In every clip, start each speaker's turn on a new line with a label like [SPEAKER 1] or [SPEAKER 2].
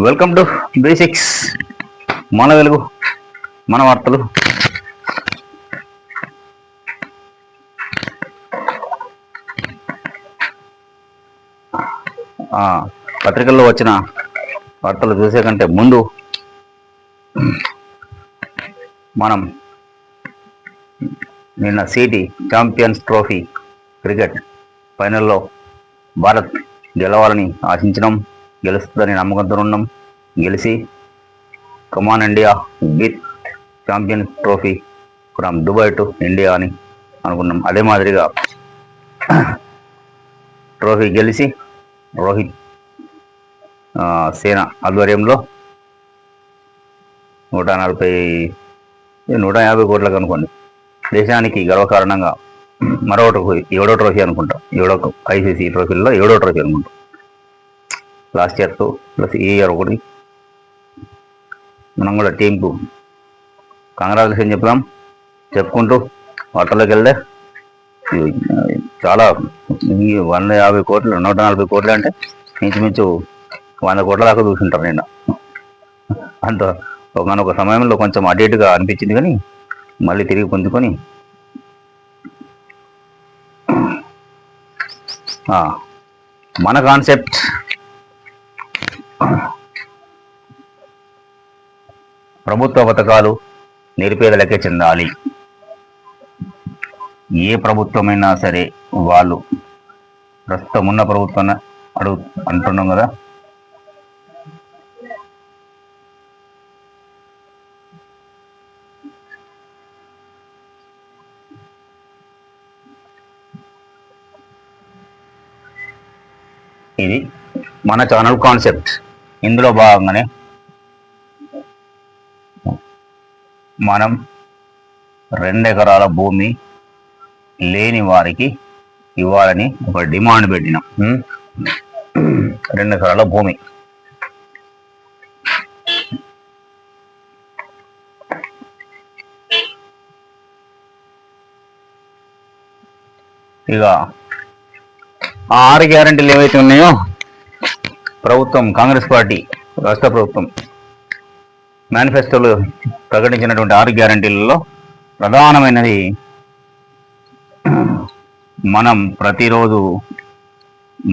[SPEAKER 1] Welcome to basics, మన వెలుగు, మన వార్తలు. పత్రికల్లో వచ్చిన వార్తలు చూసే కంటే ముందు మనం నిన్న సిటీ ఛాంపియన్స్ ట్రోఫీ క్రికెట్ ఫైనల్లో భారత్ గెలవాలని ఆశించడం, గెలుస్తుందని నమ్మకంతో ఉన్నాం. గెలిచి కమాన్ India with champions trophy from Dubai to India అని అనుకున్నాం. అదే మాదిరిగా ట్రోఫీ గెలిచి రోహిత్ సేన ఆధ్వర్యంలో 150 కోట్లకు అనుకోండి, దేశానికి గర్వకారణంగా మరో 7వ ట్రోఫీ అనుకుంటా, ఐసీసీ ట్రోఫీల్లో 7వ ట్రోఫీ అనుకుంటా. లాస్ట్ ఇయర్తో ప్లస్ ఈ ఇయర్ ఒకటి. మనం కూడా టీంకు కంగ్రాచులేషన్ చెప్పుకుంటూ వార్తల్లోకి వెళ్తే, చాలా 150 కోట్లు 140 కోట్లు అంటే ఇంచుమించు 100 కోట్ల దాకా చూసుంటారు. నిన్న అంత ఒక సమయంలో కొంచెం అటు ఇటుగా అనిపించింది, కానీ మళ్ళీ తిరిగి పుంజుకొని మన కాన్సెప్ట్ ప్రభుత్వ పథకాలు నిరుపేదలకే చెందాలి. ఏ ప్రభుత్వమైనా సరే వాళ్ళు ప్రస్తుతం ఉన్న ప్రభుత్వాన్ని అంటున్నాం కదా, ఇది మన ఛానల్ కాన్సెప్ట్. ఇందులో భాగంగానే మనం 2 ఎకరాల భూమి లేని వారికి ఇవ్వాలని ఒక డిమాండ్ పెట్టినాం. 2 ఎకరాల భూమి. ఇక 6 గ్యారెంటీలు ఏవైతే ఉన్నాయో ప్రభుత్వం, కాంగ్రెస్ పార్టీ రాష్ట్ర ప్రభుత్వం మేనిఫెస్టోలో ప్రకటించినటువంటి 6 గ్యారెంటీలలో ప్రధానమైనది మనం ప్రతిరోజు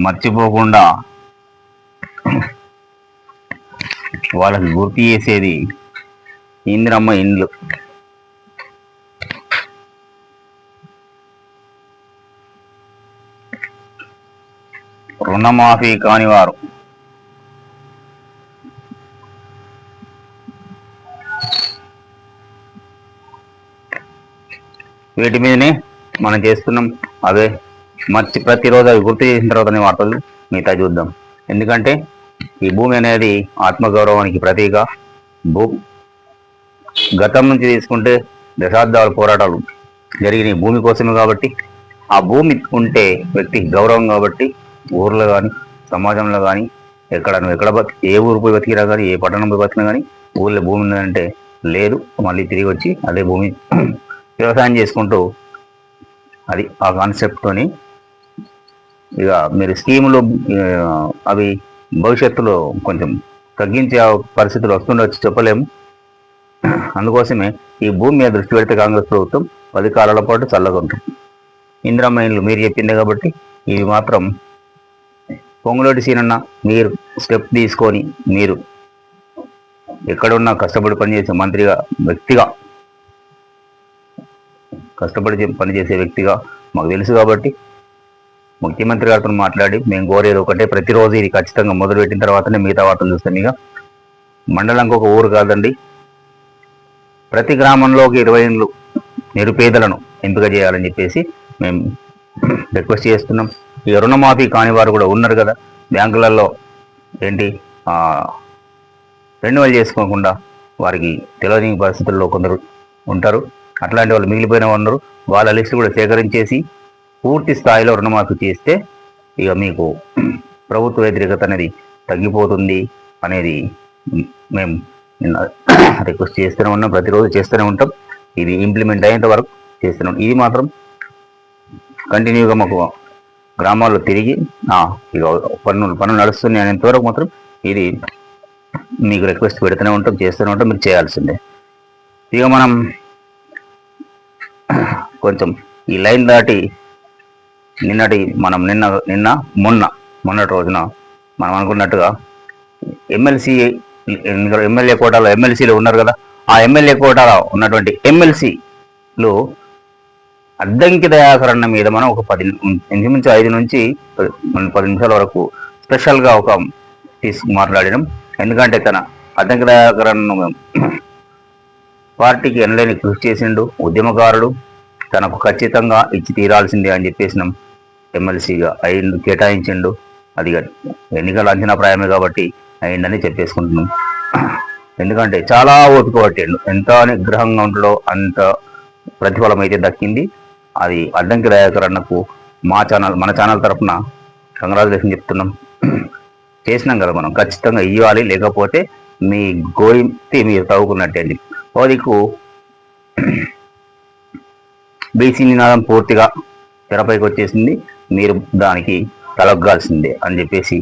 [SPEAKER 1] మర్చిపోకుండా వాళ్ళకి గుర్తు చేసేది ఇందిరమ్మ ఇండ్లు. రుణమాఫీ కాని వారు వీటి మీదనే మనం చేస్తున్నాం. అవే ప్రతిరోజు అవి గుర్తు చేసిన తర్వాతనే వార్తలు మిగతా చూద్దాం. ఎందుకంటే ఈ భూమి అనేది ఆత్మగౌరవానికి ప్రతీక. గతం నుంచి తీసుకుంటే దశాబ్దాల పోరాటాలు జరిగిన భూమి కోసమే కాబట్టి, ఆ భూమి ఉంటే వ్యక్తికి గౌరవం కాబట్టి, ఊర్లో కానీ సమాజంలో కానీ ఎక్కడ ఏ ఊరు పోయి బతికినా కానీ, ఏ పట్టణం పోయి బతికినా కానీ, ఊళ్ళో భూమి ఉందంటే లేదు, మళ్ళీ తిరిగి వచ్చి అదే భూమి వ్యవసాయం చేసుకుంటూ, అది ఆ కాన్సెప్ట్తోని. ఇక మీరు స్కీములు అవి భవిష్యత్తులో కొంచెం తగ్గించే పరిస్థితులు వస్తుండొచ్చు, చెప్పలేము. అందుకోసమే ఈ భూమి మీద దృష్టి పెడితే కాంగ్రెస్ ప్రభుత్వం 10 కాలాల పాటు చల్లగా ఉంటుంది. ఇందిరమ్మ ఇండ్లు మీరు చెప్పిందే కాబట్టి ఇవి మాత్రం పొంగులోటి సీనన్న మీరు స్టెప్ తీసుకొని, మీరు ఎక్కడున్నా కష్టపడి పనిచేసే మంత్రిగా, వ్యక్తిగా కష్టపడి పనిచేసే వ్యక్తిగా మాకు తెలుసు కాబట్టి ముఖ్యమంత్రి గారితో మాట్లాడి మేము కోరేది ఒకటే, ప్రతిరోజు ఇది ఖచ్చితంగా మొదలుపెట్టిన తర్వాతనే మిగతా వార్తలు చూస్తాం. ఇక మండలంకి ఒక ఊరు కాదండి, ప్రతి గ్రామంలోకి 20 ఇండ్లు నిరుపేదలను ఎంపిక చేయాలని చెప్పేసి మేము రిక్వెస్ట్ చేస్తున్నాం. ఇక రుణమాఫీ కాని వారు కూడా ఉన్నారు కదా, బ్యాంకులలో ఏంటి రెన్యువల్ చేసుకోకుండా వారికి తెలియని పరిస్థితుల్లో కొందరు ఉంటారు. అట్లాంటి వాళ్ళు మిగిలిపోయిన ఉన్నారు. వాళ్ళ లిస్టు కూడా సేకరించేసి పూర్తి స్థాయిలో రుణమాఫీ చేస్తే ఇక మీకు ప్రభుత్వ వ్యతిరేకత అనేది తగ్గిపోతుంది అనేది మేము నిన్న రిక్వెస్ట్ చేస్తూనే ఉన్నాం, ప్రతిరోజు చేస్తూనే ఉంటాం. ఇది ఇంప్లిమెంట్ అయ్యేంత వరకు చేస్తున్నాం. ఇది మాత్రం కంటిన్యూగా మాకు గ్రామాల్లో తిరిగి ఇక పనులు నడుస్తున్నాయి అనేంతవరకు మాత్రం ఇది మీకు రిక్వెస్ట్ పెడుతూనే ఉంటాం, చేస్తూనే ఉంటాం, మీరు చేయాల్సిందే. ఇక మనం కొంచెం ఈ లైన్ దాటి మొన్నటి రోజున మనం అనుకున్నట్టుగా ఎమ్మెల్యే కోటాలో ఎమ్మెల్సీలు ఉన్నారు కదా, ఆ ఎమ్మెల్యే కోటాలో ఉన్నటువంటి ఎమ్మెల్సీలు అద్దంకి దయాకరణ మీద మనం ఒక 5 నుంచి 10 నిమిషాల వరకు స్పెషల్గా మాట్లాడినాం. ఎందుకంటే తన అద్దంకి దయాకరణ పార్టీకి ఎనలేని కృషి చేసిండు, ఉద్యమకారుడు, తనకు ఖచ్చితంగా ఇచ్చి తీరాల్సిందే అని చెప్పేసినాం. ఎమ్మెల్సీగా కేటాయించిండు, అది ఎన్నికల అంచనాప్రాయమే కాబట్టి అయిందని చెప్పేసుకుంటున్నాం. ఎందుకంటే చాలా ఓపిక పట్టిండు, ఎంత నిగ్రహంగా ఉంటాడో అంత ప్రతిఫలం అయితే దక్కింది. అది అద్దంకి దయాకరన్నకు మన ఛానల్ తరఫున కంగ్రాచులేషన్ చెప్తున్నాం. చేసినాం కదా మనం, ఖచ్చితంగా ఇవ్వాలి, లేకపోతే మీ గోయింతి మీరు తవ్వుకున్నట్టే అని. ఓదికు బీసీ నినాదం పూర్తిగా తెరపైకి వచ్చేసింది, మీరు దానికి తలొగ్గాల్సిందే అని చెప్పేసి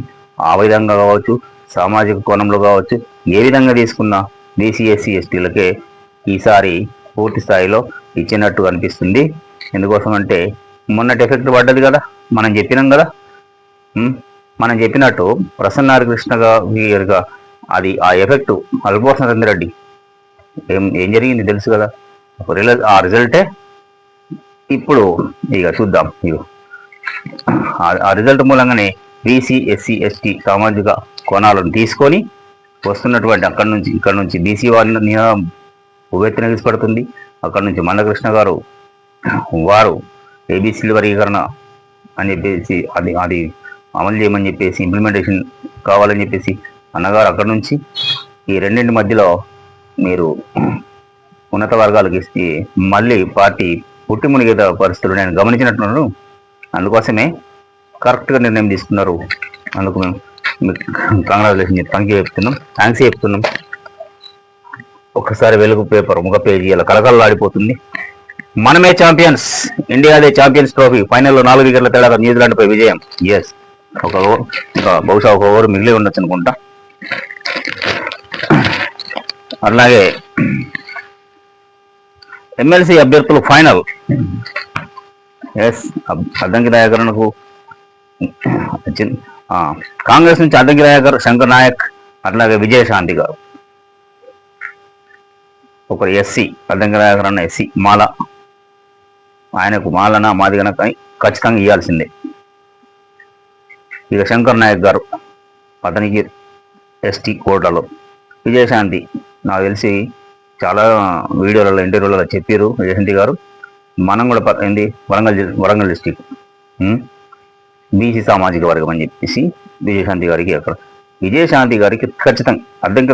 [SPEAKER 1] ఆ విధంగా కావచ్చు, సామాజిక కోణంలో కావచ్చు, ఏ విధంగా తీసుకున్నా బీసీ ఎస్సీ ఎస్టీలకే ఈసారి పూర్తి స్థాయిలో ఇచ్చినట్టు అనిపిస్తుంది. ఎందుకోసం అంటే మొన్నటి ఎఫెక్ట్ పడ్డది కదా, మనం చెప్పినాం కదా, మనం చెప్పినట్టు ప్రసన్న కృష్ణ గారిగా అది ఆ ఎఫెక్ట్ అల్పోసన రెడ్డి ఏం జరిగింది తెలుసు కదా. ఆ రిజల్టే ఇప్పుడు ఇక చూద్దాం. ఆ రిజల్ట్ మూలంగానే బీసీ ఎస్సీ ఎస్టీ సామాజిక కోణాలను తీసుకొని వస్తున్నటువంటి ఇక్కడ నుంచి బీసీ వాళ్ళ నినాదం ఉవ్వెత్తున పడుతుంది. అక్కడ నుంచి మందకృష్ణ గారు వారు ఏబీసీల వర్గీకరణ అని చెప్పేసి అది అమలు చేయమని చెప్పేసి, ఇంప్లిమెంటేషన్ కావాలని చెప్పేసి అన్నగారు అక్కడ నుంచి ఈ రెండింటి మధ్యలో మీరు ఉన్నత వర్గాలకు ఇస్తే మళ్ళీ పార్టీ పుట్టి మునిగే పరిస్థితులు నేను గమనించినట్టున్నాను. అందుకోసమే కరెక్ట్గా నిర్ణయం తీసుకున్నారు. అందుకు మేము కంగ్రాచులేషన్ థ్యాంక్స్ చెప్తున్నాం. ఒక్కసారి వెలుగు పేపర్ ముఖ పేజీ అలా కలకలలాడిపోతుంది. మనమే ఛాంపియన్స్, ఇండియాదే ఛాంపియన్స్ ట్రోఫీ, ఫైనల్లో 4 వికెట్ల తేడా న్యూజిలాండ్పై విజయం. ఎస్, బహుశా ఒక ఓవర్ మిగిలి ఉండొచ్చు అనుకుంటా. అలాగే ఎమ్మెల్సీ అభ్యర్థులు ఫైనల్. ఎస్, అద్దంకి దయాకరణకు కాంగ్రెస్ నుంచి అద్దంకి దయాకర్, శంకర్ నాయక్, అట్లాగే విజయశాంతి గారు. ఒకరు ఎస్సీ, అద్దంకి దయాకర్ అన్న ఎస్సీ, మాల, ఆయనకు మాలన మాది కనుక ఖచ్చితంగా ఇవ్వాల్సిందే. ఇక శంకర్ నాయక్ గారు, అతనికి ఎస్టీ కోటాలో. విజయశాంతి నాకు తెలిసి చాలా వీడియోలలో ఇంటర్వ్యూలలో చెప్పారు విజయశాంతి గారు, మనం కూడా వరంగల్ డిస్టిక్ బీసీ సామాజిక వర్గం అని చెప్పేసి విజయశాంతి గారికి ఖచ్చితంగా అద్దంకి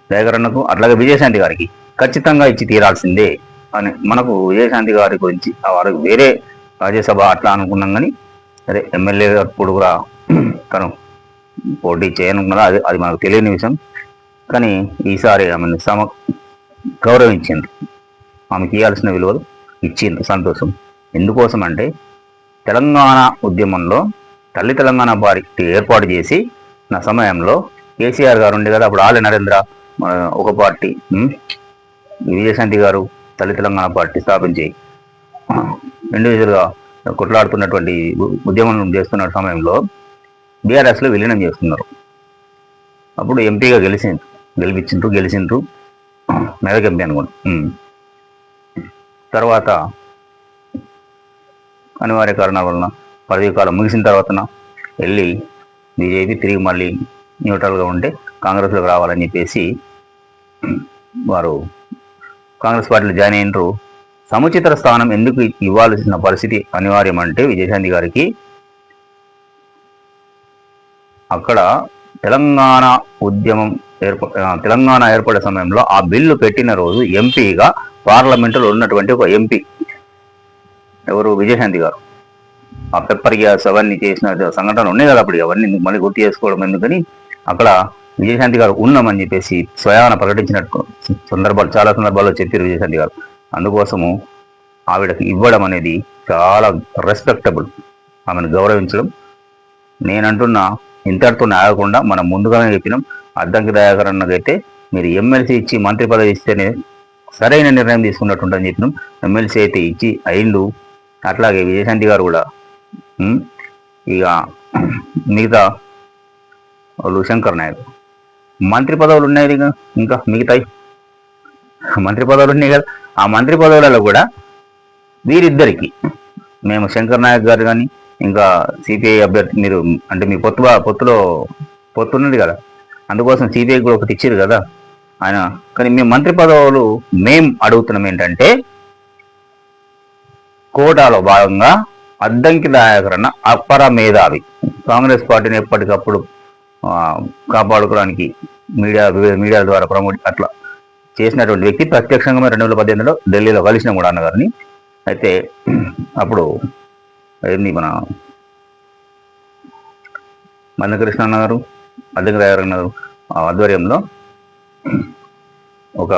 [SPEAKER 1] దయాకరణకు అట్లాగే విజయశాంతి గారికి ఖచ్చితంగా ఇచ్చి తీరాల్సిందే అని మనకు విజయశాంతి గారి గురించి వారికి వేరే రాజ్యసభ అట్లా అనుకున్నాం. కానీ అదే ఎమ్మెల్యే అప్పుడు కూడా తను పోటీ చేయనుకున్నదా అది మనకు తెలియని విషయం. కానీ ఈసారి ఆమెను గౌరవించిండ్రు, ఆమెకి ఇవ్వాల్సిన విలువలు ఇచ్చిండ్రు, సంతోషం. ఎందుకోసం అంటే తెలంగాణ ఉద్యమంలో తల్లి తెలంగాణ పార్టీ ఏర్పాటు చేసి నా సమయంలో కేసీఆర్ గారు ఉండే కదా, అప్పుడు ఆలయ నరేంద్ర ఒక పార్టీ, విజయశాంతి గారు తల్లి తెలంగాణ పార్టీ స్థాపించి ఇండివిజువల్గా కొట్లాడుతున్నటువంటి ఉద్యమం చేస్తున్న సమయంలో బీఆర్ఎస్లో విలీనం చేస్తున్నారు. అప్పుడు ఎంపీగా గెలిచిండ్రు మెదక్ ఎంపీ అనుకోండి. తర్వాత అనివార్య కారణాల వలన పదవీ కాలం ముగిసిన తర్వాత వెళ్ళి బీజేపీ తిరిగి మళ్ళీ న్యూట్రల్గా ఉంటే కాంగ్రెస్లోకి రావాలని చెప్పేసి వారు కాంగ్రెస్ పార్టీలో జాయిన్ అయినరు. సముచిత స్థానం ఎందుకు ఇవ్వాల్సిన పరిస్థితి అనివార్యం అంటే విజయశాంతి గారికి అక్కడ తెలంగాణ ఏర్పడే సమయంలో ఆ బిల్లు పెట్టిన రోజు ఎంపీగా పార్లమెంటులో ఉన్నటువంటి ఒక ఎంపీ ఎవరు, విజయశాంతి గారు. ఆ పెప్పర్ గ్యాస్ అవన్నీ చేసిన సంఘటనలు ఉన్నాయి కదా, అప్పుడు అవన్నీ మళ్ళీ గుర్తు చేసుకోవడం ఎందుకని అక్కడ విజయశాంతి గారు ఉన్నామని చెప్పేసి స్వయాన ప్రకటించినట్టు చాలా సందర్భాల్లో చెప్పారు విజయశాంతి గారు. అందుకోసము ఆవిడకి ఇవ్వడం అనేది చాలా రెస్పెక్టబుల్. ఆమెను గౌరవించడం. నేనంటున్నా ఇంతటితో ఆగకుండా మనం ముందుగానే చెప్పినాం. అద్దంకి దయాకర్ అన్నదైతే మీరు ఎమ్మెల్సీ ఇచ్చి మంత్రి పదవి ఇస్తేనే సరైన నిర్ణయం తీసుకున్నట్టుందని చెప్పినాం. ఎమ్మెల్సీ అయితే ఇచ్చి అయిండు. అట్లాగే విజయశాంతి గారు కూడా. ఇక మిగతా వాళ్ళు శంకర్ నాయక్ మంత్రి పదవులు ఉన్నాయి. ఇంకా మిగతాయి మంత్రి పదవులు ఉన్నాయి కదా. ఆ మంత్రి పదవులలో కూడా వీరిద్దరికి మేము శంకర్ నాయక్ గారు కానీ ఇంకా సిపిఐ అభ్యర్థి మీరు అంటే మీ పొత్తులో ఉన్నది కదా, అందుకోసం సిపిఐ కూడా ఒకటి ఇచ్చారు కదా ఆయన. కానీ మేము మంత్రి పదవులు మేము అడుగుతున్నాం ఏంటంటే కోటాలో భాగంగా అద్దంకి దయాకర్ అన్న అపర మేధావి, కాంగ్రెస్ పార్టీని ఎప్పటికప్పుడు కాపాడుకోవడానికి మీడియా ద్వారా ప్రమోట్ అట్లా చేసినటువంటి వ్యక్తి. ప్రత్యక్షంగా 2018లో ఢిల్లీలో కలిసిన కూడా అన్నగారిని. అయితే అప్పుడు ఏంది మన మందకృష్ణ అన్నగారు, అద్దంకి దయాకర్ అన్నగారు ఆధ్వర్యంలో ఒక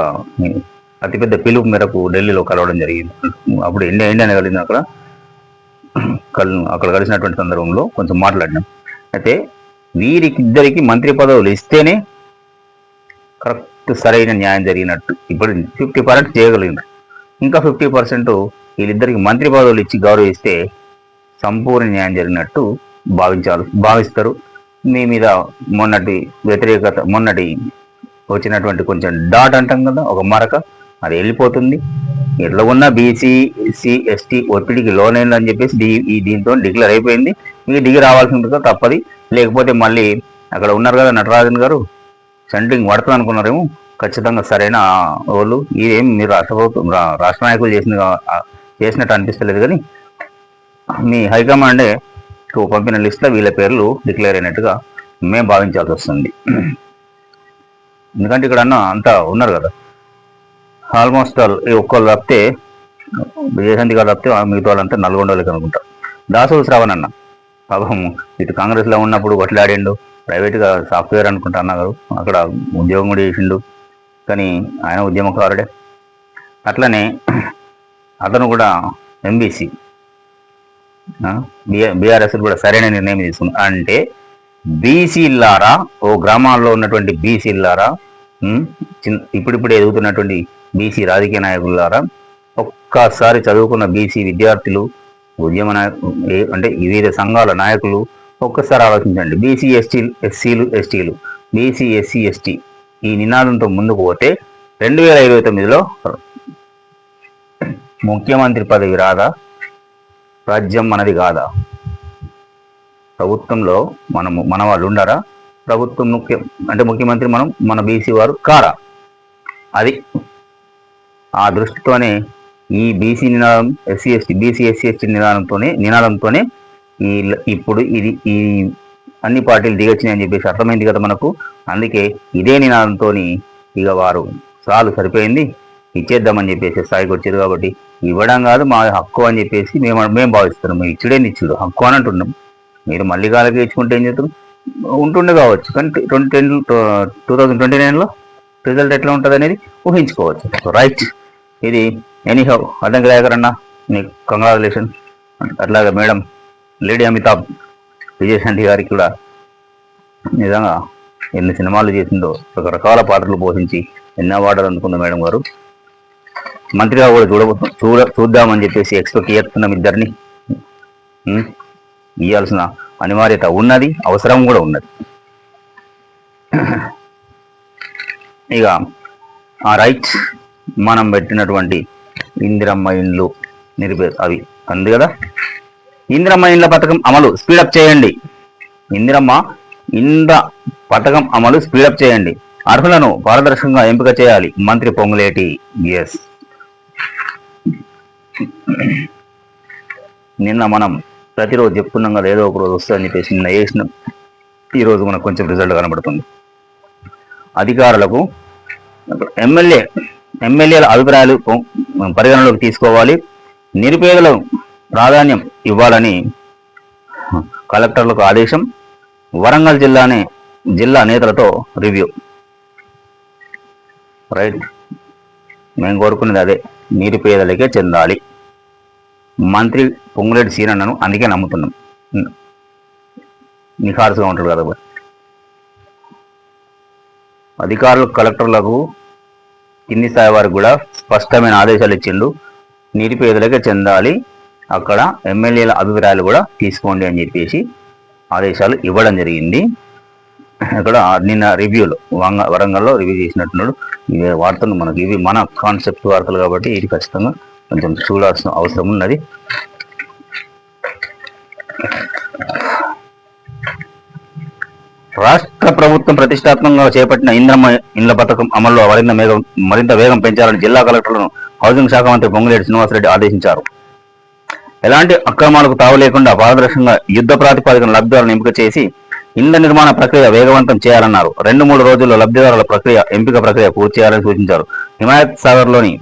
[SPEAKER 1] అతిపెద్ద పిలుపు మేరకు ఢిల్లీలో కలవడం జరిగింది. అప్పుడు ఇండియా కలిగింది. అక్కడ కలిసినటువంటి సందర్భంలో కొంచెం మాట్లాడినాం. అయితే వీరికిద్దరికి మంత్రి పదవులు ఇస్తేనే కరెక్ట్ సరైన న్యాయం జరిగినట్టు. ఇప్పుడు 50% చేయగలిగినారు. ఇంకా 50% వీళ్ళిద్దరికి మంత్రి పదవులు ఇచ్చి గౌరవిస్తే సంపూర్ణ న్యాయం జరిగినట్టు భావిస్తారు. మీ మీద మొన్నటి వచ్చినటువంటి కొంచెం డాట్ అంటాం కదా, ఒక మరక, అది వెళ్ళిపోతుంది. ఎట్లా ఉన్నా బీసీ ఎస్సీ ఎస్టీ ఒత్తిడికి లోనైందని చెప్పేసి దీంతో డిక్లేర్ అయిపోయింది. మీకు దిగి రావాల్సిందిగా తప్పది. లేకపోతే మళ్ళీ అక్కడ ఉన్నారు కదా నటరాజన్ గారు, సెంట్రింగ్ పడుతుంది అనుకున్నారేమో. ఖచ్చితంగా సరైన వాళ్ళు ఇదేం మీరు రాష్ట్ర నాయకులు చేసినట్టు అనిపిస్తలేదు. కానీ మీ హైకమాండే పంపిన లిస్టులో వీళ్ళ పేర్లు డిక్లేర్ అయినట్టుగా మేము భావించాల్సి వస్తుంది. ఎందుకంటే ఇక్కడ అంతా ఉన్నారు కదా, ఆల్మోస్ట్ ఆల్ ఒక్కళ్ళు తప్పితే విజయశాంతి గారు తప్పితే మిగతా వాళ్ళంతా నల్గొండ వాళ్ళకి అనుకుంటారు. దాసోలు శ్రావణ్ అన్న పాపం ఇటు కాంగ్రెస్లో ఉన్నప్పుడు కొట్లాడిండు, ప్రైవేట్గా సాఫ్ట్వేర్ అనుకుంటా అన్నారు, అక్కడ ఉద్యోగం కూడా చేసిండు. కానీ ఆయన ఉద్యమకారుడే. అట్లనే అతను కూడా ఎంబీసీ బీఆర్ఎస్ కూడా సరైన నిర్ణయం తీసుకుంది. అంటే బీసీలారా, ఓ గ్రామాల్లో ఉన్నటువంటి బీసీలారా, ఇప్పుడిప్పుడే ఎదుగుతున్నటువంటి బీసీ రాజకీయ నాయకులారా, ఒక్కసారి చదువుకున్న బీసీ విద్యార్థులు, ఉద్యమ అంటే వివిధ సంఘాల నాయకులు ఒక్కసారి ఆలోచించండి. బీసీ ఎస్సీలు ఎస్టీలు, బీసీ ఎస్సీ ఎస్టీ ఈ నినాదంతో ముందుకు పోతే 2029లో ముఖ్యమంత్రి పదవి రాదా? రాజ్యం మనది కాదా? ప్రభుత్వంలో మన వాళ్ళు ఉండారా? ప్రభుత్వం ముఖ్యమంత్రి మన బీసీ వారు కారా? అది ఆ దృష్టితోనే ఈ బీసీ నినాదం బీసీ ఎస్సీ ఎస్టీ నినాదంతోనే ఇప్పుడు ఈ అన్ని పార్టీలు దిగొచ్చినాయని చెప్పేసి అర్థమైంది కదా మనకు. అందుకే ఇదే నినాదంతో ఇక వారు చాలు సరిపోయింది ఇచ్చేద్దామని చెప్పేసి స్థాయికి వచ్చారు. కాబట్టి ఇవ్వడం కాదు మా హక్కు అని చెప్పేసి మేము భావిస్తున్నాం. ఇచ్చుడేంది ఇచ్చుడు, హక్కు అని అంటున్నాం. మీరు మళ్ళీ కాలకి ఇచ్చుకుంటే ఏం చేస్తారు? ఉంటుండే కావచ్చు, కానీ 2029లో రిజల్ట్ ఎట్లా ఉంటుంది అనేది ఊహించుకోవచ్చు. సో రైట్, ఇది ఎనీహౌ అద్దంకి దయాకర్ అన్న మీకు కంగ్రాచులేషన్. అట్లాగే మేడం లేడీ అమితాబ్ విజయశాంతి గారికి కూడా నిజంగా ఎన్ని సినిమాలు చేసిందో, రకరకాల పాత్రలు పోషించి ఎన్నో అవార్డులు అందుకుంది మేడం గారు. మంత్రిగా కూడా చూద్దామని చెప్పేసి ఎక్స్పెక్ట్ చేస్తున్నాం. ఇద్దరిని ఇవ్వాల్సిన అనివార్యత ఉన్నది, అవసరం కూడా ఉన్నది. ఇక ఆ రైట్ మనం పెట్టినటువంటి ఇందిరమ్మ ఇండ్లు అవి అంది కదా, ఇందిరమ్మ ఇండ్ల పథకం అమలు స్పీడప్ చేయండి. ఇందిరమ్మ ఇండ్ల పథకం అమలు స్పీడప్ చేయండి. అర్హులను పారదర్శకంగా ఎంపిక చేయాలి. మంత్రి పొంగులేటి. ఎస్, నిన్న మనం ప్రతిరోజు చెప్పుకున్నాం కదా ఏదో ఒక రోజు వస్తుందని చెప్పేసి నిన్న వేసినాం. ఈరోజు మనకు కొంచెం రిజల్ట్ కనబడుతుంది. అధికారులకు ఎమ్మెల్యేల అభిప్రాయాలు పరిగణలోకి తీసుకోవాలి. నిరుపేదలకు ప్రాధాన్యం ఇవ్వాలని కలెక్టర్లకు ఆదేశం. వరంగల్ జిల్లా నేతలతో రివ్యూ. రైట్, మేము కోరుకునేది అదే, నిరుపేదలకే చెందాలి. మంత్రి పొంగులేటి సీనన్నను అందుకే నమ్ముతున్నాం. నిఖార్సుగా ఉంటాడు కదా. అధికారులు కలెక్టర్లకు కింది స్థాయి వారికి కూడా స్పష్టమైన ఆదేశాలు ఇచ్చిండు. నిరుపేదలకే చెందాలి, అక్కడ ఎమ్మెల్యేల అభిప్రాయాలు కూడా తీసుకోండి అని చెప్పేసి ఆదేశాలు ఇవ్వడం జరిగింది. ఇక్కడ నిన్న రివ్యూలో వరంగల్లో రివ్యూ చేసినట్టున్నాడు. ఇవి వార్తలు మనకి ఇవి మన కాన్సెప్ట్ వార్తలు కాబట్టి ఇది ఖచ్చితంగా కొంచెం చూడాల్సిన అవసరం ఉన్నది. రాష్ట్ర ప్రభుత్వం ప్రతిష్టాత్మకంగా చేపట్టిన ఇంద్రమ్మ ఇండ్ల పథకం అమల్లో మరింత వేగం పెంచాలని జిల్లా కలెక్టర్లను హౌసింగ్ శాఖ మంత్రి పొంగులేటి శ్రీనివాసరెడ్డి ఆదేశించారు. ఎలాంటి అక్రమాలకు తావు లేకుండా పారదర్శకంగా యుద్ధ ప్రాతిపదికన లబ్ధిదారులను ఎంపిక చేసి ఇళ్ల నిర్మాణ ప్రక్రియ వేగవంతం చేయాలన్నారు. 2-3 రోజుల్లో లబ్ధిదారుల ఎంపిక ప్రక్రియ పూర్తి చేయాలని సూచించారు. హిమాయత్ సాగర్లోని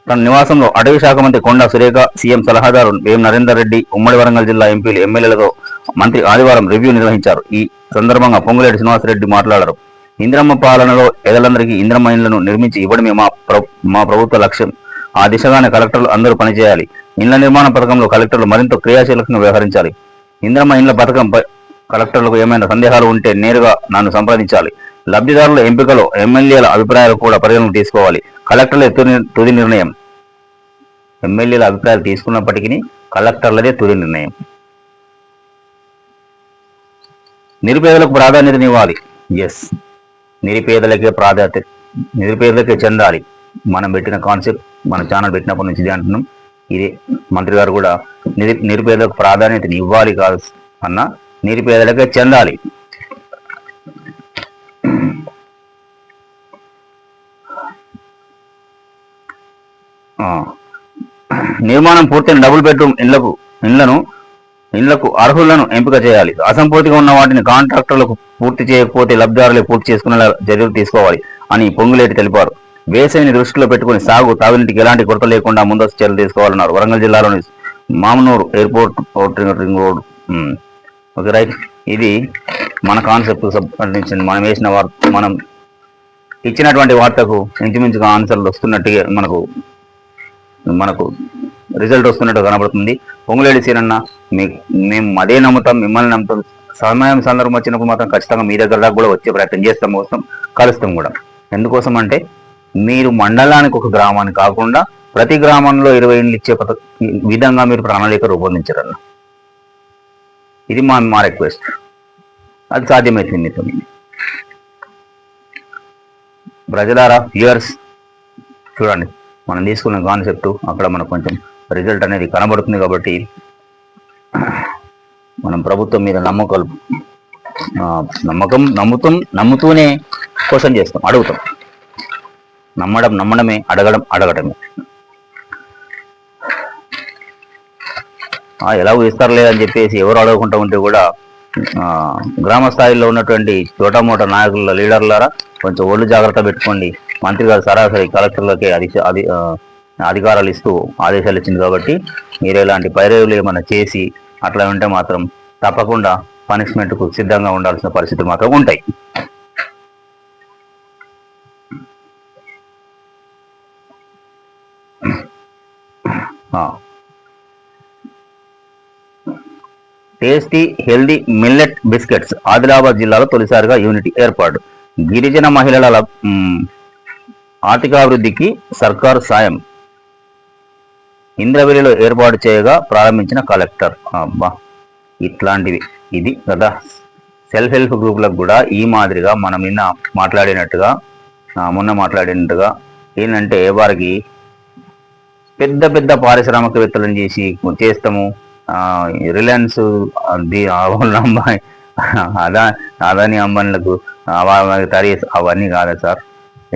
[SPEAKER 1] తన నివాసంలో అటవీ శాఖ మంత్రి కొండా సురేఖ, సీఎం సలహాదారు వేం నరేందర్ రెడ్డి, ఉమ్మడి వరంగల్ జిల్లా ఎంపీలు, ఎమ్మెల్యేలతో మంత్రి ఆదివారం రివ్యూ నిర్వహించారు. ఈ సందర్భంగా పొంగులేటి శ్రీనివాసరెడ్డి మాట్లాడారు. ఇంద్రమ్మ పాలనలో పేదలందరికీ ఇంద్రమ్మ ఇళ్లను నిర్మించి ఇవ్వడమే మా ప్రభుత్వ లక్ష్యం. ఆ దిశగానే కలెక్టర్లు అందరూ పనిచేయాలి. ఇళ్ల నిర్మాణ పథకంలో కలెక్టర్లు మరింత క్రియాశీలకంగా వ్యవహరించాలి. ఇంద్రమ్మ ఇళ్ల పథకంపై కలెక్టర్లకు ఏమైనా సందేహాలు ఉంటే నేరుగా నన్ను సంప్రదించాలి. లబ్ధిదారుల ఎంపికలో ఎమ్మెల్యేల అభిప్రాయాలు కూడా పరిగణలోకి తీసుకోవాలి. కలెక్టర్లే తుది నిర్ణయం. ఎమ్మెల్యేల అభిప్రాయాలు తీసుకున్నప్పటికీ కలెక్టర్లదే తుది నిర్ణయం. నిరుపేదలకు ప్రాధాన్యతనివ్వాలి. ఎస్, నిరుపేదలకే చెందాలి. మనం పెట్టిన కాన్సెప్ట్, మన ఛానల్ పెట్టినప్పటి నుంచి ఇది అంటున్నాం. ఇది మంత్రి గారు కూడా నిరుపేదలకు ప్రాధాన్యతని ఇవ్వాలి కాదు అన్న, నిరుపేదలకే చెందాలి. నిర్మాణం పూర్తయిన డబుల్ బెడ్రూమ్ ఇళ్లకు అర్హులను ఎంపిక చేయాలి. అసంపూర్తిగా ఉన్న వాటిని కాంట్రాక్టర్లకు పూర్తి చేయకపోతే లబ్ధిదారులే పూర్తి చేసుకునేలా చర్యలు తీసుకోవాలి అని పొంగులేటి తెలిపారు. వేసవిని దృష్టిలో పెట్టుకుని తాగునీటికి ఎలాంటి కొరత లేకుండా ముందస్తు చర్యలు తీసుకోవాలన్నారు. వరంగల్ జిల్లాలోని Mamnoor airport ring road. Okay right, ఇది మన కాన్సెప్ట్ సంబంధించింది. మనం ఇచ్చినటువంటి వార్తకు ఇంచుమించుగా ఆన్సర్లు వస్తున్నట్టుగా మనకు రిజల్ట్ వస్తున్నట్టు కనబడుతుంది. పొంగులేటి సీనన్న మేము అదే నమ్ముతాం, మిమ్మల్ని నమ్ముతాం. సందర్భం వచ్చినప్పుడు మాత్రం ఖచ్చితంగా మీ దగ్గర దాకా కూడా వచ్చే ప్రయత్నం చేస్తాం, వస్తాం, కలుస్తాం కూడా. ఎందుకోసం అంటే మీరు మండలానికి ఒక గ్రామాన్ని కాకుండా ప్రతి గ్రామంలో 20 ఇండ్లు ఇచ్చే విధంగా మీరు ప్రణాళిక రూపొందించారన్న. ఇది మా రిక్వెస్ట్. అది సాధ్యమవుతుంది. ప్రజలారా, వ్యూయర్స్ చూడండి, మనం తీసుకున్న కాన్సెప్ట్ అక్కడ మనకు కొంచెం రిజల్ట్ అనేది కనబడుతుంది. కాబట్టి మనం ప్రభుత్వం మీద నమ్ముతూనే క్వశ్చన్ చేస్తాం, అడుగుతాం. నమ్మడమే, అడగడమే. ఎలా ఇస్తారులే అని చెప్పేసి ఎవరు అడగకుండా ఉంటే కూడా గ్రామ స్థాయిలో ఉన్నటువంటి చోటామోటా నాయకుల లీడర్లారా కొంచెం ఒళ్ళు జాగ్రత్త పెట్టుకోండి. మంత్రి గారు సరాసరి కలెక్టర్లకే అధికారాలు ఇస్తూ ఆదేశాలు ఇచ్చింది. కాబట్టి మీరు ఇలాంటి పైరేవులు ఏమైనా చేసి అట్లా ఉంటే మాత్రం తప్పకుండా పనిష్మెంట్కు సిద్ధంగా ఉండాల్సిన పరిస్థితులు మాత్రం ఉంటాయి. Tasty healthy millet biscuits Adilabad జిల్లాలో తొలిసారిగా యూనిట్ ఏర్పాటు. గిరిజన మహిళల ఆర్థికాభివృద్ధికి సర్కారు సాయం. ఇంద్రవెల్లిలో ఏర్పాటు చేయగా ప్రారంభించిన కలెక్టర్. అబ్బా, ఇట్లాంటివి ఇది కదా. సెల్ఫ్ హెల్ప్ గ్రూపులకు కూడా ఈ మాదిరిగా మనం మొన్న మాట్లాడినట్టుగా ఏంటంటే వారికి పెద్ద పారిశ్రామికవేత్తలను చేస్తాము. రిలయన్స్ అమ్మాయి అదాని అంబానీలకు అవన్నీ కాదా సార్,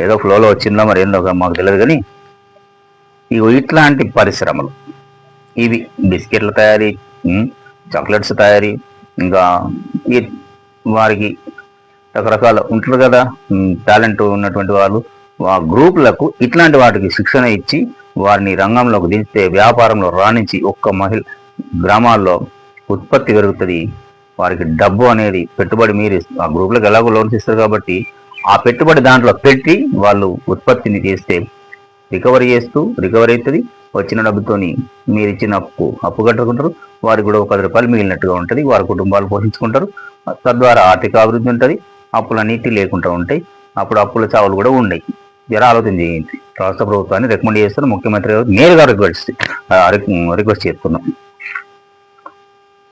[SPEAKER 1] ఏదో ఫ్లోలో వచ్చిందో మరి ఏందో మాకు తెలియదు. కానీ ఇట్లాంటి పరిశ్రమలు ఇవి బిస్కెట్ల తయారీ, చాక్లెట్స్ తయారీ, ఇంకా వారికి రకరకాల ఉంటారు కదా టాలెంట్ ఉన్నటువంటి వాళ్ళు, ఆ గ్రూపులకు ఇట్లాంటి వాటికి శిక్షణ ఇచ్చి వారిని రంగంలోకి దించితే వ్యాపారంలో రాణించి గ్రామాల్లో ఉత్పత్తి పెరుగుతుంది. వారికి డబ్బు అనేది పెట్టుబడి మీరు ఆ గ్రూపులకు ఎలాగో లోన్స్ ఇస్తారు కాబట్టి ఆ పెట్టుబడి దాంట్లో పెట్టి వాళ్ళు ఉత్పత్తిని చేస్తే రికవరీ అవుతుంది. వచ్చిన డబ్బుతోని మీరు ఇచ్చిన అప్పు కట్టుకుంటారు, వారికి కూడా ఒక 10 రూపాయలు మిగిలినట్టుగా ఉంటుంది, వారి కుటుంబాలు పోషించుకుంటారు, తద్వారా ఆర్థిక అభివృద్ధి ఉంటుంది, అప్పులన్నిటి లేకుండా ఉంటాయి, అప్పుడు అప్పుల చావులు కూడా ఉన్నాయి. జర ఆలోచన చేయండి. రాష్ట్ర ప్రభుత్వాన్ని రికమెండ్ చేస్తారు, ముఖ్యమంత్రి గారు నేరుగా రిక్వెస్ట్ చేస్తున్నాం.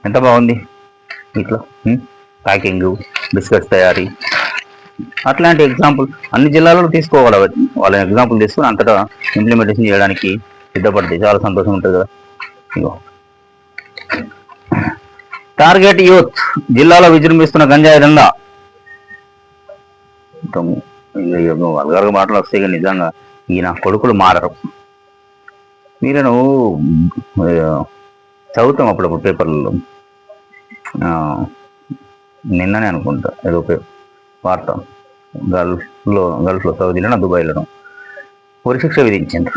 [SPEAKER 1] ఎంత బాగుంది ఇట్లా ప్యాకింగ్, బిస్కెట్స్ తయారీ, అట్లాంటి ఎగ్జాంపుల్ అన్ని జిల్లాలలో తీసుకోవాలి. వాళ్ళ ఎగ్జాంపుల్ తీసుకుని అంతటా ఇంప్లిమెంటేషన్ చేయడానికి సిద్ధపడితే చాలా సంతోషం ఉంటుంది కదా. ఇగో టార్గెట్ యూత్, జిల్లాలో విజృంభిస్తున్న గంజాయి దందా. వల్గర్గా మాటలు వస్తాయి కానీ నిజంగా ఈయన కొడుకులు మారరు. మీరేను చదువుతాం అప్పుడప్పుడు పేపర్లలో, నిన్ననే అనుకుంటా ఏదో వార్త, గల్ఫ్లో సౌదీలోనో దుబాయ్లోనో ఉరిశిక్ష విధించారు.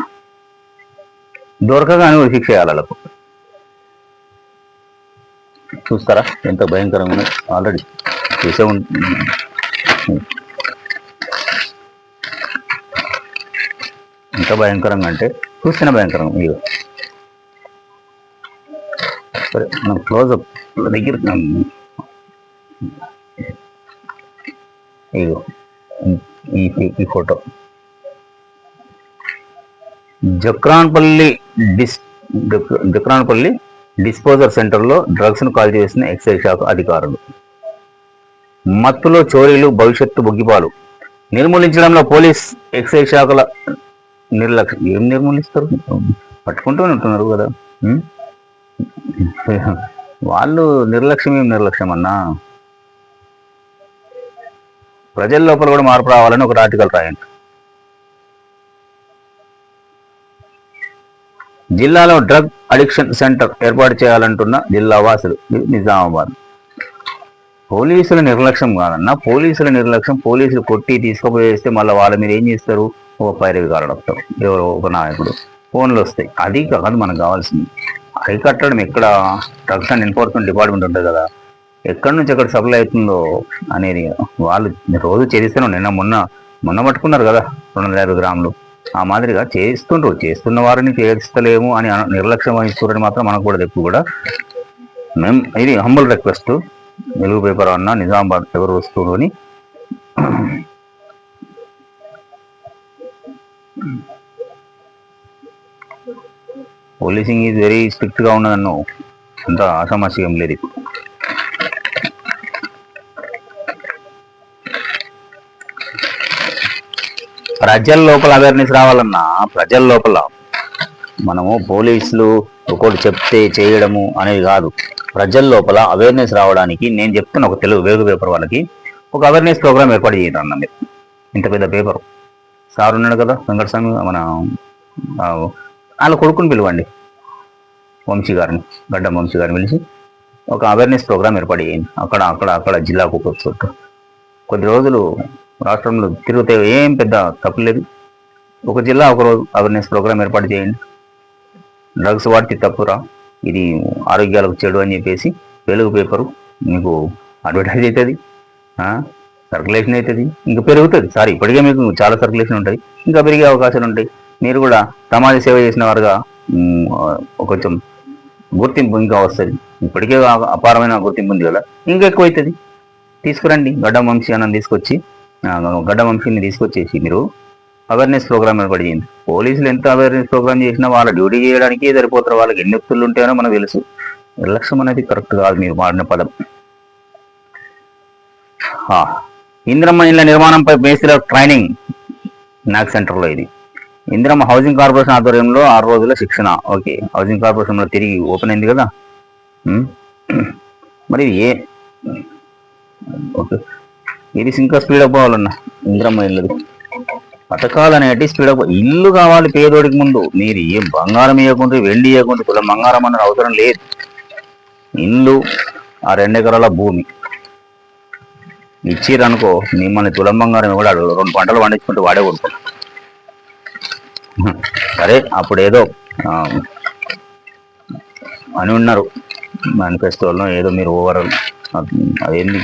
[SPEAKER 1] దొరకగానే ఉరిశిక్ష వేయాలి వాళ్ళకు. చూస్తారా ఎంత భయంకరంగా ఉన్నది. ఆల్రెడీ చూసే ఎంత భయంకరంగా అంటే చూస్తేనే భయంకరంగా. ఇక సరే మనం క్లోజప్ దగ్గర ఇగో ఈ ఫోటో జక్రాన్పల్లి డిస్పోజర్ సెంటర్లో డ్రగ్స్ను కాల్చివేసిన ఎక్సైజ్ శాఖ అధికారులు. మత్తులో చోరీలు భవిష్యత్తు బుగ్గిపాలు. నిర్మూలించడంలో పోలీస్ ఎక్సైజ్ శాఖల నిర్లక్ష్యం. ఏం నిర్మూలిస్తారు, పట్టుకుంటూనే ఉంటున్నారు కదా వాళ్ళు. నిర్లక్ష్యం ఏం నిర్లక్ష్యం అన్నా. ప్రజల లోపల కూడా మార్పు రావాలని ఒక ఆర్టికల్ రాయండి. జిల్లాలో డ్రగ్ అడిక్షన్ సెంటర్ ఏర్పాటు చేయాలంటున్న జిల్లా వాసులు. నిజామాబాద్. పోలీసుల నిర్లక్ష్యం కాదన్నా, పోలీసుల నిర్లక్ష్యం. పోలీసులు కొట్టి తీసుకుపోయేస్తే మళ్ళీ వాళ్ళ మీద ఏం చేస్తారు, ఒక పైరవి కారణం వస్తారు, ఎవరో ఒక నాయకుడు, ఫోన్లు వస్తాయి. అది కాదు మనకు కావాల్సింది. అరికట్టడం. ఎక్కడ డ్రగ్స్ అండ్ ఎన్ఫోర్స్మెంట్ డిపార్ట్మెంట్ ఉంటుంది కదా, ఎక్కడి నుంచి ఎక్కడ సప్లై అవుతుందో అనేది వాళ్ళు రోజు చేస్తూనే. మొన్న పట్టుకున్నారు కదా 250 గ్రాములు. ఆ మాదిరిగా చేస్తున్న వారిని చేస్తలేము అని నిర్లక్ష్యం వహిస్తున్నారని మాత్రం మనకు కూడా ఎక్కువ కూడా. మేము ఇది హంబుల్ రిక్వెస్ట్, వెలుగు పేపర్ అన్న నిజామాబాద్ ఎవరు వస్తువులు అని. పోలీసింగ్ ఈజ్ వెరీ స్ట్రిక్ట్గా ఉన్నదన్ను, అంత ఆషామాషి ఏం లేదు. ఇప్పుడు ప్రజల లోపల అవేర్నెస్ రావాలన్నా, ప్రజల లోపల మనము పోలీసులు ఒకటి చెప్తే చేయడము అనేది కాదు. ప్రజల లోపల అవేర్నెస్ రావడానికి నేను చెప్తున్న ఒక తెలుగు వెలుగు పేపర్ వాళ్ళకి ఒక అవేర్నెస్ ప్రోగ్రామ్ ఏర్పాటు చేయడం అన్న. మీరు ఇంత పెద్ద పేపర్ సార్ ఉన్నాడు కదా వెంకటస్వామి, మన వాళ్ళ కొడుకుని పిలవండి, వంశీ గారిని, గడ్డం వంశీ గారిని పిలిచి ఒక అవేర్నెస్ ప్రోగ్రామ్ ఏర్పాటు చేయండి. అక్కడ జిల్లాకు కొద్ది రోజులు రాష్ట్రంలో తిరిగితే ఏం పెద్ద తప్పులేదు. ఒక జిల్లా ఒక రోజు అవేర్నెస్ ప్రోగ్రామ్ ఏర్పాటు చేయండి. డ్రగ్స్ వాడితే తప్పురా, ఇది ఆరోగ్యాలకు చెడు అని చెప్పేసి వెలుగు పేపరు మీకు అడ్వర్టైజ్ అవుతుంది, సర్క్యులేషన్ అవుతుంది, ఇంకా పెరుగుతుంది. ఇప్పటికే మీకు చాలా సర్క్యులేషన్ ఉంటుంది, ఇంకా పెరిగే అవకాశాలు ఉంటాయి. మీరు కూడా సమాజ సేవ చేసిన వారుగా కొంచెం గుర్తింపు ఇంకా వస్తుంది. ఇప్పటికే అపారమైన గుర్తింపు ఉంది కదా, ఇంకా ఎక్కువ అవుతుంది. తీసుకురండి గడ్డం వంశీ అన్నని తీసుకొచ్చి, గడ్డం వంశీని తీసుకొచ్చేసి మీరు అవేర్నెస్ ప్రోగ్రామ్ ఏర్పాటు చేయండి. పోలీసులు ఎంత అవేర్నెస్ ప్రోగ్రామ్ చేసినా వాళ్ళ డ్యూటీ చేయడానికి సరిపోతారు. వాళ్ళకి ఎన్ని వ్యక్తులు ఉంటాయో మనకు తెలుసు. నిర్లక్ష్యం అనేది కరెక్ట్ కాదు మీరు వాడిన పదం. ఇందిరమ్మ ఇళ్ల నిర్మాణంపై మేస్త్రీల ట్రైనింగ్ నాక్ సెంటర్లో. ఇది ఇందిరమ్మ హౌసింగ్ కార్పొరేషన్ ఆధ్వర్యంలో 6 రోజుల శిక్షణ. ఓకే, హౌసింగ్ కార్పొరేషన్లో తిరిగి ఓపెన్ అయింది కదా మరి. ఓకే, ఇది ఇంకా స్పీడప్ అవ్వాలన్నా. ఇందిరమ్మ ఇళ్ళది పథకాలు అనేటి స్పీడప్. ఇల్లు కావాలి పేదోడికి. ముందు మీరు ఏం బంగారం ఇవ్వకుండా, వెండి ఇవ్వకుండా, కులం బంగారం అన్నది అవసరం లేదు. ఇల్లు, ఆ 2 ఎకరాల భూమి ఇచ్చిరనుకో, మిమ్మల్ని తులం బంగారం కూడా 2 పంటలు పండించుకుంటూ వాడే కొడుకుంటాడు. సరే, అప్పుడేదో అని ఉన్నారు మేనిఫెస్టోలో, ఏదో మీరు ఓవరాల్ అదేంటి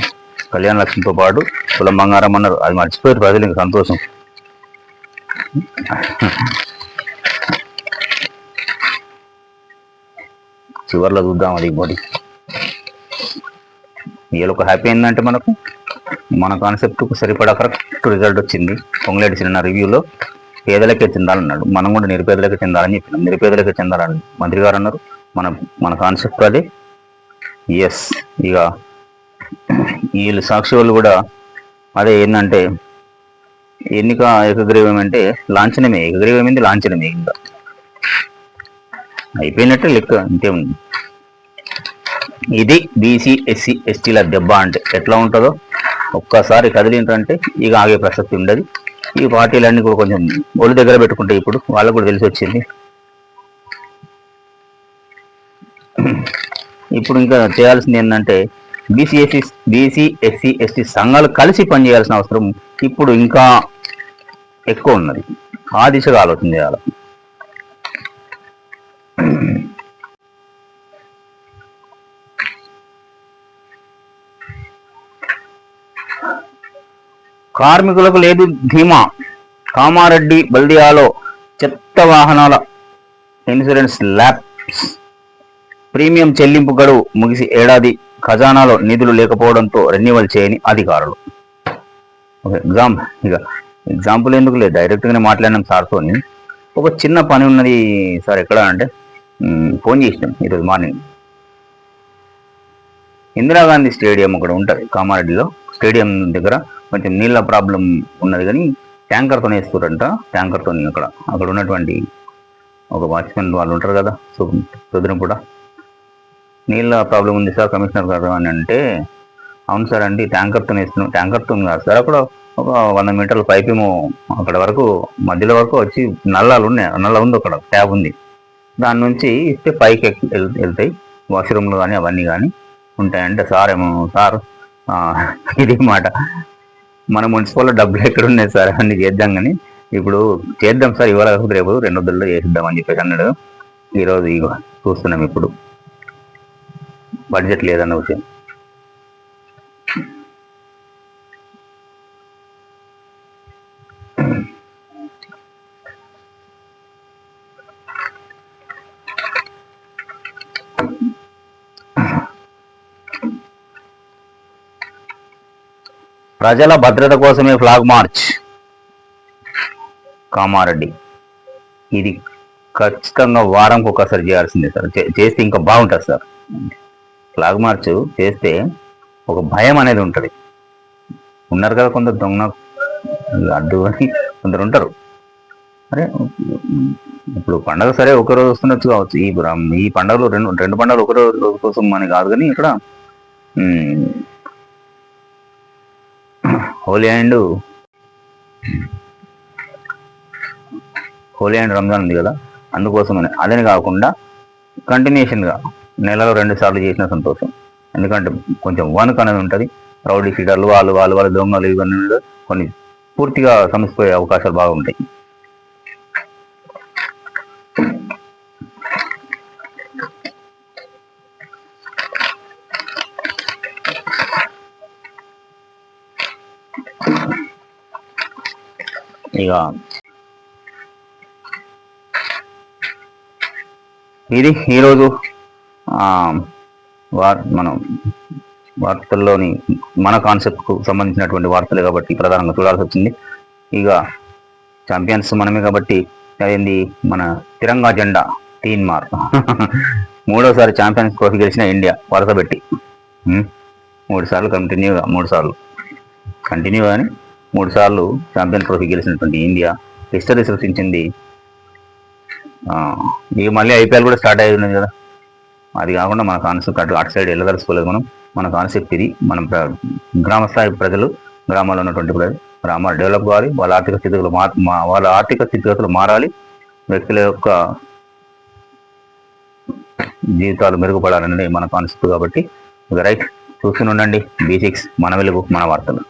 [SPEAKER 1] కళ్యాణ లక్ష్మితో పాటు తులం బంగారం అన్నారు. అది మర్చిపోయారు ప్రజలు. ఇంకా సంతోషం. చివరిలో చూద్దాం అది మరి. ఇవాళ ఒక హ్యాపీ ఏంటంటే మన కాన్సెప్ట్కు సరిపడా కరెక్ట్ రిజల్ట్ వచ్చింది. పొంగులేటి చిన్న రివ్యూలో పేదలకే చెందాలన్నాడు. మనం కూడా నిరుపేదలకే చెందాలని చెప్పినాం. నిరుపేదలకే చెందాలని మంత్రి గారు అన్నారు. మన కాన్సెప్ట్ అది. ఎస్, ఇక వీళ్ళు సాక్షి వాళ్ళు కూడా అదే ఏంటంటే ఎన్నిక ఏకగ్రీవం అంటే లాంఛనమే, ఏకగ్రీవమైంది లాంఛనమే, ఇంకా అయిపోయినట్టే లెక్క, ఇంకేముంది. ఇది బీసీ ఎస్సీ ఎస్టీల దెబ్బ అంటే ఎట్లా ఉంటుందో ఒక్కసారి కదిలింటంటే ఇక ఆగే ప్రసక్తి ఉండదు. ఈ పార్టీలన్నీ కూడా కొంచెం ఒళ్ళు దగ్గర పెట్టుకుంటే ఇప్పుడు వాళ్ళకు కూడా తెలిసి వచ్చింది. ఇప్పుడు ఇంకా చేయాల్సింది ఏంటంటే బీసీ ఎస్సీ ఎస్టీ సంఘాలు కలిసి పనిచేయాల్సిన అవసరం ఇప్పుడు ఇంకా ఎక్కువ ఉన్నది. ఆ దిశగా ఆలోచన చేయాలి. కార్మికులకు లేదు ధీమా. కామారెడ్డి బల్దియాలో చెత్త వాహనాల ఇన్సూరెన్స్ ల్యాప్స్. ప్రీమియం చెల్లింపు గడువు ముగిసి ఏడాది, ఖజానాలో నిధులు లేకపోవడంతో రెన్యువల్ చేయని అధికారులు. ఓకే, ఎగ్జాంపుల్ ఎందుకు లేదు, డైరెక్ట్గానే మాట్లాడినాం సార్తో. ఒక చిన్న పని ఉన్నది సార్, ఎక్కడ అంటే ఫోన్ చేసినాం ఈరోజు మార్నింగ్. ఇందిరాగాంధీ స్టేడియం ఒకటి ఉంటుంది కామారెడ్డిలో. స్టేడియం దగ్గర కొంచెం నీళ్ళ ప్రాబ్లం ఉన్నది, కానీ ట్యాంకర్తో వేస్తారంట. ట్యాంకర్తో అక్కడ ఉన్నటువంటి ఒక వాచ్మెన్ వాళ్ళు ఉంటారు కదా, సుదరంపూట, నీళ్ళ ప్రాబ్లం ఉంది సార్ కమిషనర్ గారు అని అంటే, అవును సార్ అండి ట్యాంకర్తో వేస్తున్నాం. ట్యాంకర్తో కాదు సార్, అక్కడ ఒక 100 మీటర్ల పైప్ ఏమో అక్కడ వరకు మధ్యలో వరకు వచ్చి నల్లాలు ఉన్నాయి, నల్ల ఉంది, అక్కడ ట్యాబ్ ఉంది, దాని నుంచి ఇస్తే పైకి వెళ్తాయి, వాష్రూమ్లు కానీ అవన్నీ కానీ ఉంటాయంటే. సార్ ఏమో సార్ ఇది మాట, మన మున్సిపల్లో డబ్బులు ఎక్కడ ఉన్నాయి సార్ అన్ని చేద్దాం, కానీ ఇప్పుడు చేద్దాం సార్, ఇవాళ రేపు 2 రోజుల్లో చేసిద్దాం అని చెప్పేసి అన్నాడు. ఈరోజు చూస్తున్నాం ఇప్పుడు బడ్జెట్ లేదన్న విషయం. ప్రజల భద్రత కోసమే ఫ్లాగ్ మార్చ్ కామారెడ్డి. ఇది ఖచ్చితంగా వారంకి ఒకసారి చేయాల్సిందే సార్, చేస్తే ఇంకా బాగుంటుంది సార్. ఫ్లాగ్ మార్చ్ చేస్తే ఒక భయం అనేది ఉంటుంది. ఉన్నారు కదా కొందరు దొంగ అడ్డు అని కొందరు ఉంటారు. అరే ఇప్పుడు పండగ సరే ఒకరోజు వస్తున్నట్టు కావచ్చు, ఈ పండుగలు రెండు పండుగలు ఒకరోజు కోసం అని కాదు, కానీ ఇక్కడ హోలీ అండ్ రంజాన్ ఉంది కదా, అందుకోసమని. అదని కాకుండా కంటిన్యూషన్గా నెలలో 2 సార్లు చేసిన సంతోషం. ఎందుకంటే కొంచెం వణుకు అనేది ఉంటుంది. రౌడీ షీటర్లు వాళ్ళ దొంగలు ఇవన్నీ కొన్ని పూర్తిగా సమసిపోయే అవకాశాలు బాగుంటాయి. ఇక ఇది ఈరోజు మనం వార్తల్లోని మన కాన్సెప్ట్కు సంబంధించినటువంటి వార్తలే కాబట్టి ప్రధానంగా చూడాల్సి వచ్చింది. ఇక ఛాంపియన్స్ మనమే కాబట్టి అదేంది మన తిరంగా జెండా తీన్మార్ 3వ సారి ఛాంపియన్స్ ట్రోఫీ గెలిచిన ఇండియా వరుస పెట్టి 3 సార్లు కంటిన్యూగా 3 సార్లు ఛాంపియన్ ట్రోఫీ గెలిచినటువంటి ఇండియా హిస్టరీ సృష్టించింది. ఇక మళ్ళీ ఐపీఎల్ కూడా స్టార్ట్ అయ్యి ఉన్నది కదా, అది కాకుండా మన కాన్సెప్ట్ అటు సైడ్ వెళ్ళదలుచుకోలేదు మనం. మన కాన్సెప్ట్ ఇది. మనం గ్రామ స్థాయి ప్రజలు, గ్రామాల్లో ఉన్నటువంటి ప్రజలు, గ్రామాలు డెవలప్ కావాలి, వాళ్ళ ఆర్థిక స్థితిగతులు మారాలి, వ్యక్తుల యొక్క జీవితాలు మెరుగుపడాలనేది మన కాన్సెప్ట్ కాబట్టి రైట్ చూస్తూనే ఉండండి B6 మన వెలుగు మన వార్తలు.